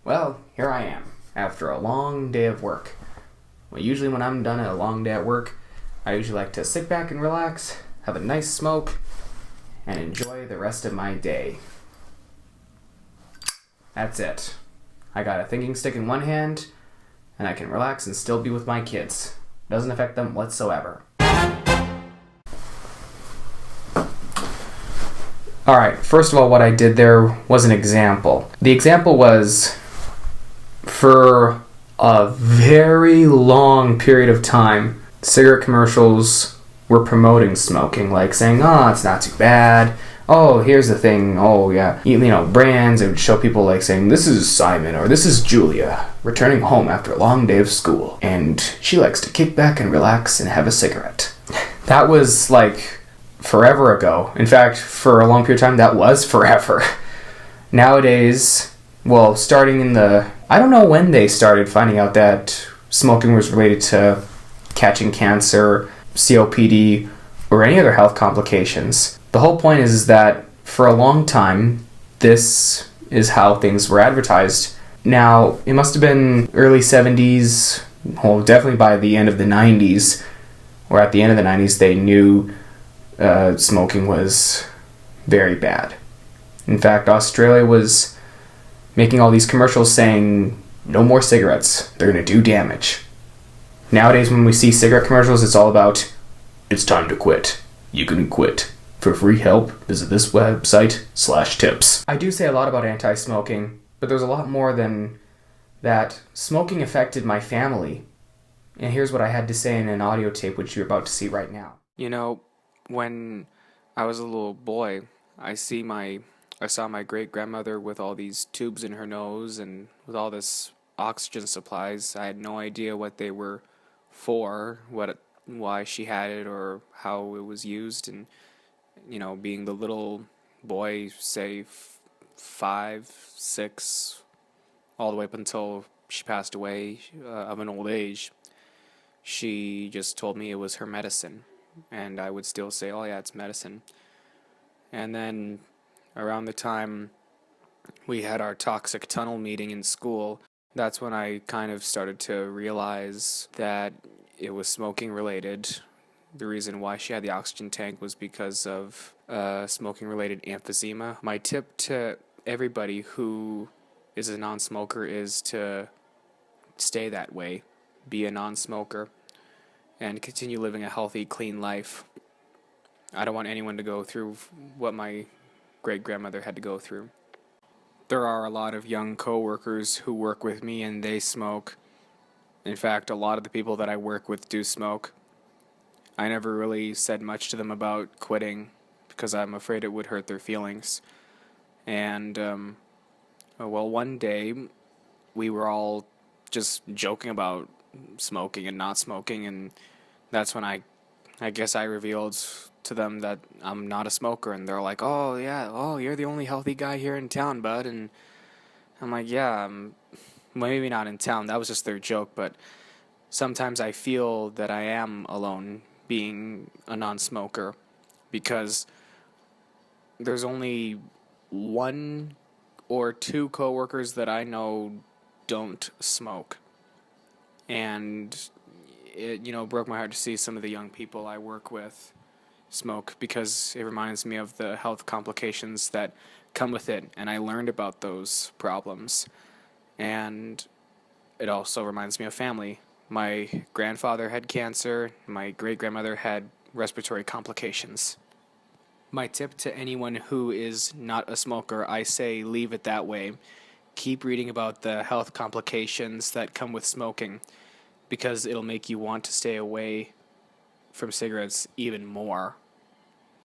Well, here I am, after a long day of work. Well, usually when I'm done a long day at work, I usually like to sit back and relax, have a nice smoke, and enjoy the rest of my day. That's it. I got a thinking stick in one hand, and I can relax and still be with my kids. Doesn't affect them whatsoever. Alright, first of all, what I did there was an example. The example was, for a very long period of time, cigarette commercials were promoting smoking, like saying, oh, it's not too bad. Oh, here's the thing. Oh, yeah. You know, brands, it would show people like saying, this is Simon or this is Julia returning home after a long day of school, and she likes to kick back and relax and have a cigarette. That was like forever ago. In fact, for a long period of time, that was forever. Nowadays, well, starting in I don't know when they started finding out that smoking was related to catching cancer, COPD, or any other health complications. The whole point is that for a long time, this is how things were advertised. Now, it must have been early 70s, well, definitely by the end of the 90s, or at the end of the 90s, they knew smoking was very bad. In fact, Australia was making all these commercials saying, no more cigarettes, they're going to do damage. Nowadays, when we see cigarette commercials, it's all about, it's time to quit. You can quit. For free help, visit this website /tips. I do say a lot about anti-smoking, but there's a lot more than that. Smoking affected my family. And here's what I had to say in an audio tape, which you're about to see right now. You know, when I was a little boy, I saw my great-grandmother with all these tubes in her nose and with all this oxygen supplies. I had no idea what they were for, why she had it or how it was used. And, you know, being the little boy, say 5, 6, all the way up until she passed away of an old age, she just told me it was her medicine. And I would still say, oh yeah, it's medicine. And then around the time we had our toxic tunnel meeting in school, that's when I kind of started to realize that it was smoking related. The reason why she had the oxygen tank was because of smoking related emphysema. My tip to everybody who is a non-smoker is to stay that way, be a non-smoker, and continue living a healthy, clean life. I don't want anyone to go through what my great-grandmother had to go through. There are a lot of young co-workers who work with me and they smoke. In fact, a lot of the people that I work with do smoke. I never really said much to them about quitting because I'm afraid it would hurt their feelings. And, well, one day we were all just joking about smoking and not smoking, and that's when I guess I revealed to them that I'm not a smoker, and they're like, oh yeah, oh, you're the only healthy guy here in town, bud. And I'm like, yeah, well, maybe not in town, that was just their joke, but sometimes I feel that I am alone being a non-smoker, because there's only 1 or 2 coworkers that I know don't smoke. And it, broke my heart to see some of the young people I work with smoke, because it reminds me of the health complications that come with it, and I learned about those problems. And it also reminds me of family. My grandfather had cancer, my great-grandmother had respiratory complications. My tip to anyone who is not a smoker, I say leave it that way. Keep reading about the health complications that come with smoking, because it'll make you want to stay away from cigarettes even more.